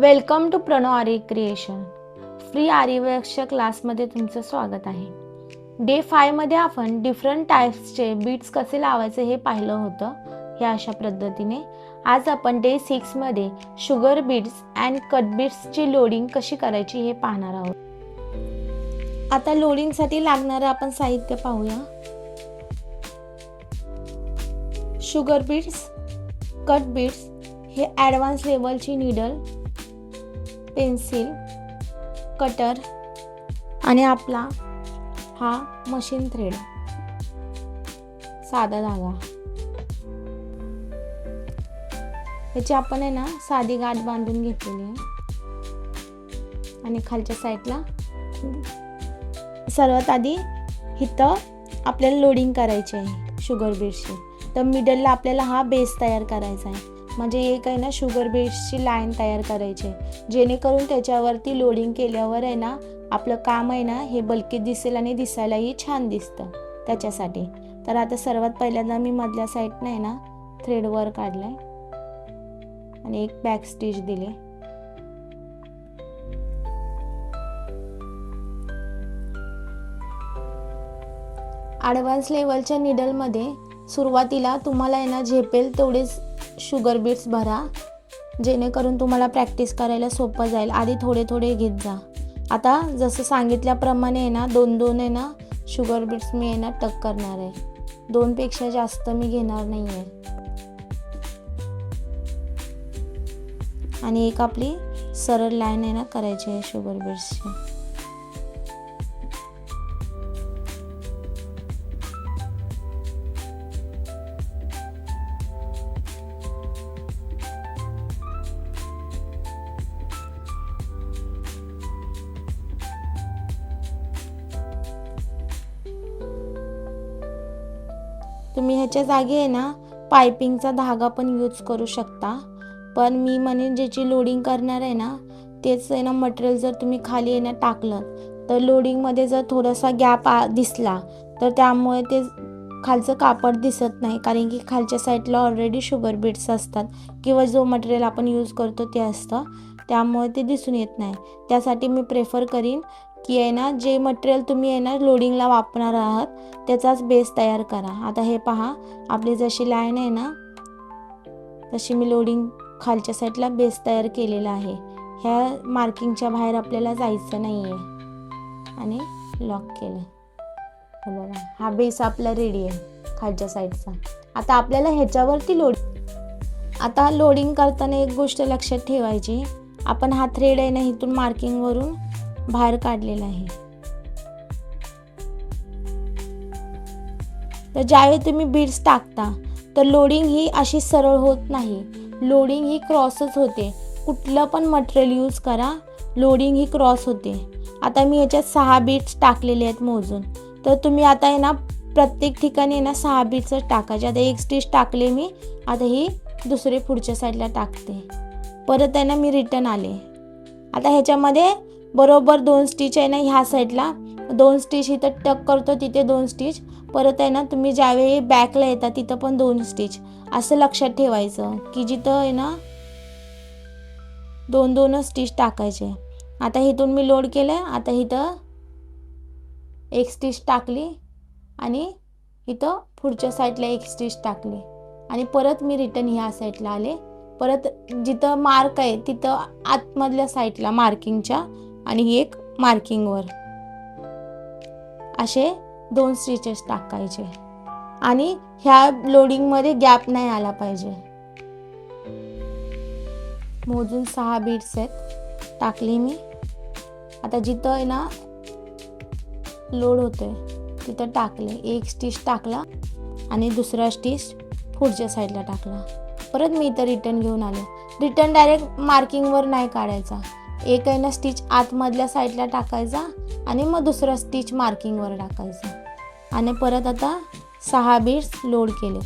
Welcome to Pranab आरी creation. Free आरीवर्कच्या क्लासमध्ये तुमचं स्वागत आहे. डे 5 मध्ये आपण डिफरंट टाइप्सचे बीड्स कसे लावायचे हे पाहिलं होतं. या अशा पद्धतीने आज आपण डे 6 मध्ये शुगर बीड्स अँड कट बीड्सची लोडिंग कशी करायची हे पाहणार आहोत. आता लोडिंगसाठी लागणारं आपण साहित्य पाहूया. शुगर बीड्स, कट बीड्स, हे ॲडव्हान्स लेवलची नीडल, पेन्सिल, कटर आणि आपला हा मशीन थ्रेड, साधा धागा. याची आपण आहे ना साधी गाठ बांधून घेतलेली आहे. आणि खालच्या साईडला सर्वात आधी इथं आपल्याला लोडिंग करायची आहे शुगर बीड्सची. तर मिडलला आपल्याला हा बेस तयार करायचा आहे. म्हणजे एक आहे ना शुगर बीड्सची लाईन तयार करायची आहे, जेणेकरून त्याच्यावरती लोडिंग केल्यावर आहे ना आपलं काम आहे ना हे बल्की दिसेल आणि दिसायलाही छान दिसतं त्याच्यासाठी. तर आता सर्वात पहिल्यांदा मी मधल्या साईडनं आहे ना थ्रेड वर काढलाय आणि एक बॅक स्टिच दिले. ॲडव्हान्स लेवलच्या नीडलमध्ये सुरुवातीला तुम्हाला आहे ना झेपेल तेवढेच शुगर बीड्स भरा, जेणेकरून तुम्हाला प्रॅक्टिस करायला सोपं जाईल. आधी थोडे थोडे घेत जा. आता जसं सांगितल्याप्रमाणे आहे ना दोन आहे ना शुगर बीड्स मी आहे ना टक करणार आहे. 2 पेक्षा जास्त मी घेणार नाही आहे. आणि एक आपली सरळ लाईन आहे ना करायची आहे शुगर बीड्सची. तुम्ही ह्याच्या जागी आहे ना पायपिंगचा धागा पण यूज करू शकता. पण मी म्हणेन ज्याची लोडिंग करणार आहे ना तेच आहे ना मटेरियल जर तुम्ही खाली आहे ना टाकलं तर लोडिंगमध्ये जर थोडासा गॅप दिसला तर त्यामुळे ते खालचं कापड दिसत नाही, कारण की खालच्या साईडला ऑलरेडी शुगर बीड्स असतात किंवा जो मटेरियल आपण यूज करतो ते असतं, त्यामुळे ते दिसून येत नाही. त्यासाठी मी प्रेफर करीन की आहे ना जे मटेरियल तुम्ही आहे ना लोडिंगला वापरणार आहात त्याचाच बेस तयार करा. आता हे पहा, आपली जशी लाईन आहे ना तशी मी लोडिंग खालच्या साईडला बेस तयार केलेला आहे. ह्या मार्किंगच्या बाहेर आपल्याला जायचं नाही आहे. आणि लॉक केलं. बघा हा बेस आपला रेडी आहे खालच्या साईडचा. आता आपल्याला ह्याच्यावरती आता लोडिंग करताना एक गोष्ट लक्षात ठेवायची, आपण हा थ्रेड आहे ना इथून मार्किंगवरून बाहेर काढलेला आहे. तर ज्यावेळी तुम्ही बीड्स टाकता तर लोडिंग ही अशी सरळ होत नाही, लोडिंग ही क्रॉसच होते. कुठलं पण मटेरियल यूज करा, लोडिंग ही क्रॉस होते. आता मी ह्याच्यात 6 बीड्स टाकलेले आहेत मोजून. तर तुम्ही आता आहे ना प्रत्येक ठिकाणी आहे ना 6 बीड्सच टाकायचे. आता एक स्टिच टाकले मी, आता ही दुसरे पुढच्या साईडला टाकते. परत आहे ना मी रिटर्न आले. आता ह्याच्यामध्ये बरोबर 2 स्टिच आहे ना ह्या साईडला, 2 स्टिच इथं टक करतो तिथे 2 स्टिच. परत आहे ना तुम्ही ज्यावेळी बॅकला येता तिथं पण 2 स्टिच. असं लक्षात ठेवायचं की जिथं आहे ना 2 स्टिच टाकायचे. आता इथून मी लोड केलं. आता इथं एक स्टिच टाकली आणि इथं पुढच्या साईडला एक स्टिच टाकली आणि परत मी रिटर्न ह्या साईडला आले. परत जिथं मार्क आहे तिथं आतमधल्या साईडला मार्किंगच्या आणि एक मार्किंगवर असे 2 स्टिचेस टाकायचे. आणि ह्या लोडिंगमध्ये गॅप नाही आला पाहिजे. मोजून 6 बीड्स आहेत टाकले मी. आता जिथं आहे ना लोड होतोय तिथं टाकले, एक स्टिच टाकला आणि दुसरा स्टिच पुढच्या साईडला टाकला. परत मी इथं रिटर्न घेऊन आले. रिटर्न डायरेक्ट मार्किंगवर नाही काढायचा, एक आहे ना स्टिच आतमधल्या साईडला टाकायचा आणि मग दुसरा स्टिच मार्किंगवर टाकायचा. आणि परत आता 6 बीड्स लोड केले.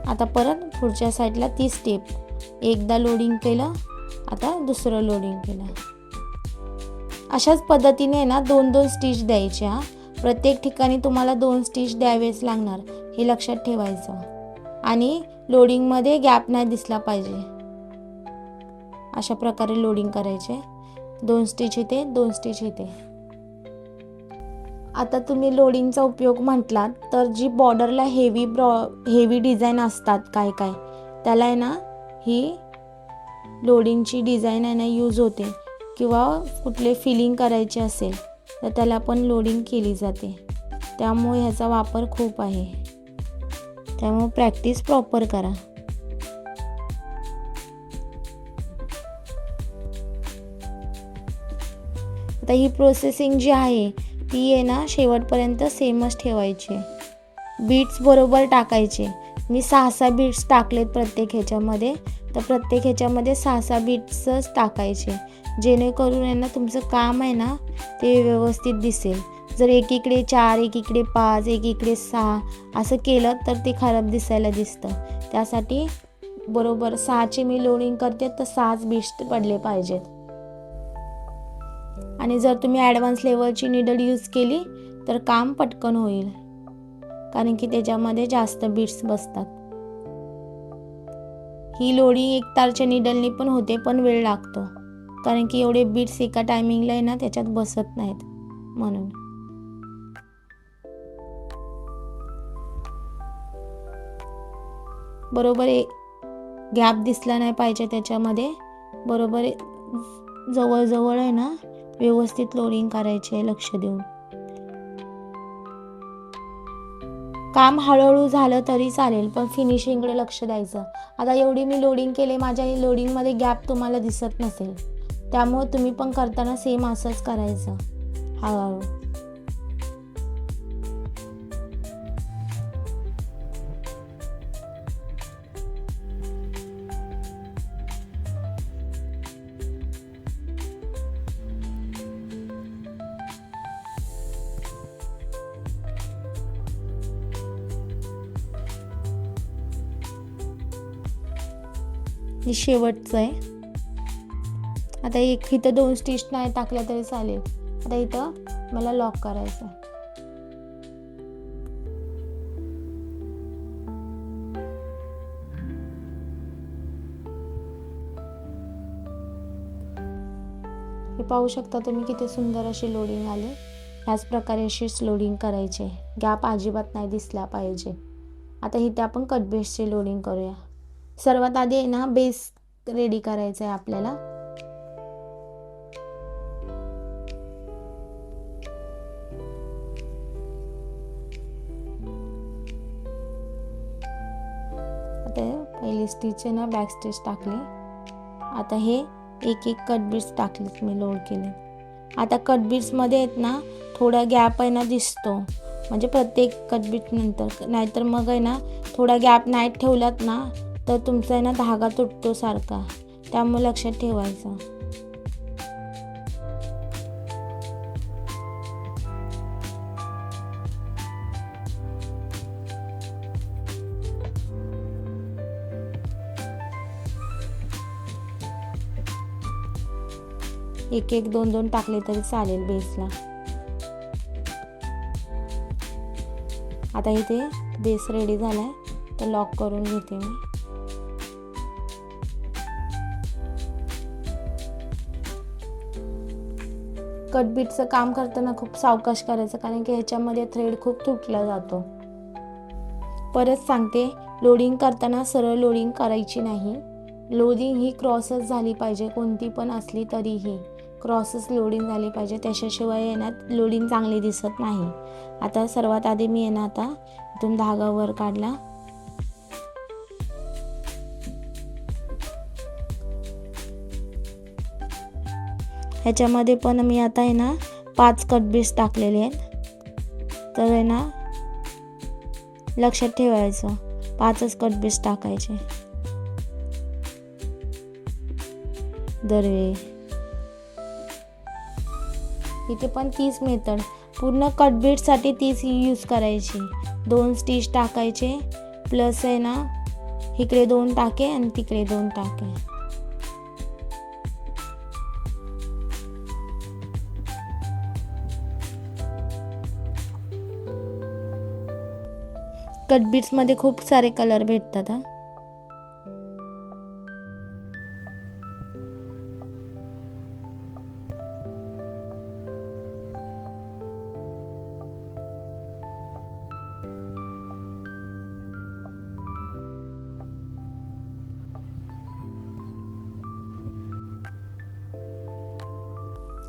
आता परत पुढच्या साईडला ती स्टेप, एकदा लोडिंग केलं, आता दुसरं लोडिंग केलं. अशाच पद्धतीने ना 2-2 स्टिच द्यायच्या. प्रत्येक ठिकाणी तुम्हाला 2 स्टिच द्यावेच लागणार, हे लक्षात ठेवायचं. आणि लोडिंगमध्ये गॅप नाही दिसला पाहिजे. अशा प्रकारे लोडिंग करायचे. 2 स्टिच इथे, 2 स्टिच इथे. आता तुम्ही लोडिंगचा उपयोग म्हटलात तर जी बॉर्डरला हेवी डिझाईन असतात काय त्याला आहे ना ही लोडिंगची डिझाईन आहे ना यूज होते, किंवा कुठले फिलिंग करायचे असेल तर त्याला पण लोडिंग केली जाते. त्यामुळे ह्याचा वापर खूप आहे. त्यामुळे प्रॅक्टिस प्रॉपर करा. आता ही प्रोसेसिंग जी आहे ती आहे ना शेवटपर्यंत सेमच ठेवायची. बीट्स बरोबर टाकायचे. मी 6-6 बीट्स टाकलेत प्रत्येक ह्याच्यामध्ये, तर प्रत्येक ह्याच्यामध्ये 6-6 बीट्सच टाकायचे, जेणेकरून आहे ना तुमचं काम आहे ना ते व्यवस्थित दिसेल. जर एकीकडे 4, एकीकडे 5, एकीकडे 6 असं केलं तर ते खराब दिसायला दिसतं. त्यासाठी बरोबर 6चे मी लोडिंग करते तर 6च बीट्स पडले पाहिजेत. आणि जर तुम्ही ॲडव्हान्स लेवलची निडल यूज केली तर काम पटकन होईल, कारण की त्याच्यामध्ये जास्त बीट्स बसतात. ही लोडिंग 1 तारच्या निडलनी पण होते, पण वेळ लागतो, कारण की एवढे बीट्स एका टायमिंगला आहे ना त्याच्यात बसत नाहीत म्हणून. बरोबर गॅप दिसला नाही पाहिजे त्याच्यामध्ये. बरोबर जवळ आहे ना व्यवस्थित लोडिंग करायचे लक्ष देऊन. काम हळूहळू झालं तरी चालेल, पण फिनिशिंगकडे लक्ष द्यायचं. आता एवढी मी लोडिंग केले, माझ्या लोडिंगमध्ये गॅप तुम्हाला दिसत नसेल, त्यामुळे तुम्ही पण करताना सेम असंच करायचं हळूहळू. हे शेवटचं आहे. आता इथं 2 स्टिच नाही टाकल्या तरी चालेल. आता इथं मला लॉक करायचं आहे. हे पाहू शकता तुम्ही किती सुंदर अशी लोडिंग आली. ह्याच प्रकारे अशीच लोडिंग करायचे. गॅप अजिबात नाही दिसला पाहिजे. आता इथे आपण कट बेसची लोडिंग करूया. सर्वात आधी आहे ना बेस रेडी करायचा आहे आपल्याला. आता पहिली स्टिच आहे ना बॅक स्टिच टाकली. आता हे एक कट बीट्स टाकलेत मी, लोड केले. आता कट बीट्स मध्ये आहेत ना थोडा गॅप आहे ना दिसतो, म्हणजे प्रत्येक कट बीट नंतर. नाहीतर मग आहे ना थोडा गॅप नाही ठेवलात ना तर तुमचा आहे ना धागा तुटतो सारखा, त्यामुळे लक्षात ठेवायचं. एक 2 टाकले तरी चालेल बेसला. आता इथे बेस रेडी झालाय, तर लॉक करून घेते मी. कट बीटचं काम करताना खूप सावकाश करायचं, कारण की ह्याच्यामध्ये थ्रेड खूप तुटला जातो. परत सांगते, लोडिंग करताना सरळ लोडिंग करायची नाही. लोडिंग ही क्रॉसच झाली पाहिजे, कोणती पण असली तरीही क्रॉसच लोडिंग झाली पाहिजे, त्याच्याशिवाय येण्यात लोडिंग चांगली दिसत नाही. आता सर्वात आधी मी येणार आता इथून धागा वर काढला. ह्याच्यामध्ये पण मी आता आहे ना 5 कट बीट्स टाकलेले आहेत, तर आहे ना लक्षात ठेवायचं 5च कट बीट्स टाकायचे दरवेळी. इथे पण 30 मेथड, पूर्ण कट बीटसाठी 30 यूज करायची. 2 स्टिच टाकायचे, प्लस आहे ना इकडे 2 टाके आणि तिकडे 2 टाके. कट बीट्समध्ये खूप सारे कलर भेटतात हा.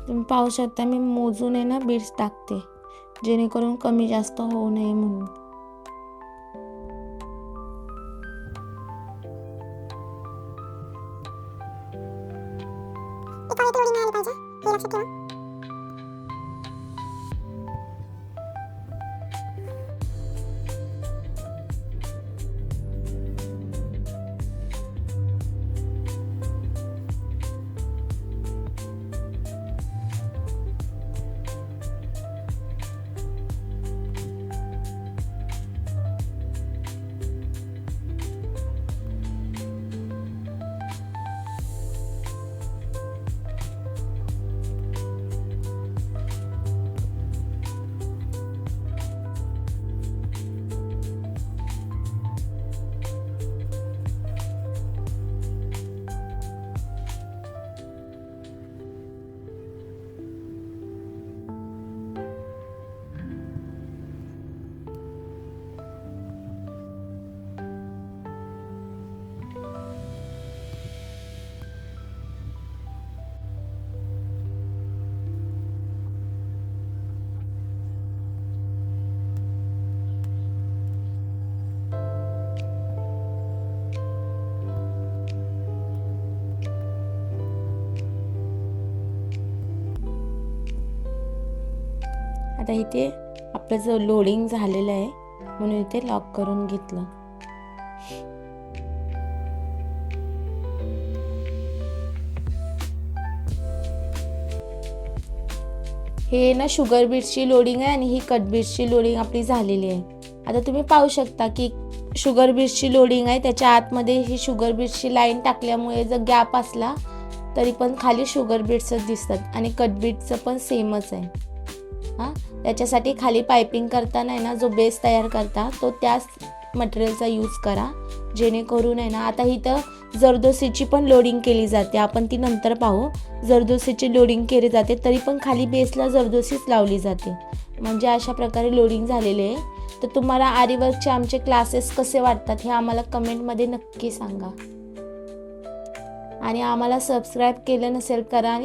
तुम्ही पाहू शकता मी मोजून आहे ना बीड्स टाकते, जेणेकरून कमी जास्त होऊ नये म्हणून. आता इथे आपलं जो लोडिंग झालेलं आहे म्हणून इथे लॉक करून घेतलं. हे ना शुगर बीट्सची लोडिंग आहे आणि ही कट बीट्सची लोडिंग आपली झालेली आहे. आता तुम्ही पाहू शकता की शुगर बीट्सची लोडिंग आहे, त्याच्या आतमध्ये ही शुगर बीट्सची लाईन टाकल्यामुळे जर गॅप असला तरी पण खाली शुगर बीट्सच दिसतात आणि कट बीट्सचं पण सेमच आहे. हां, त्याच्यासाठी खाली पायपिंग करताना आहे ना जो बेस तयार करता तो त्याच मटेरियलचा यूज करा, जेणेकरून आहे ना. आता इथं जरदोसीची पण लोडिंग केली जाते, आपण ती नंतर पाहू. जरदोसीची लोडिंग केली जाते तरी पण खाली बेसला जरदोसीच लावली जाते. म्हणजे अशा प्रकारे लोडिंग झालेले आहे. तर तुम्हाला आरीवर्कचे आमचे क्लासेस कसे वाटतात हे आम्हाला कमेंटमध्ये नक्की सांगा आणि आम्हाला सबस्क्राईब केलं नसेल करा आणि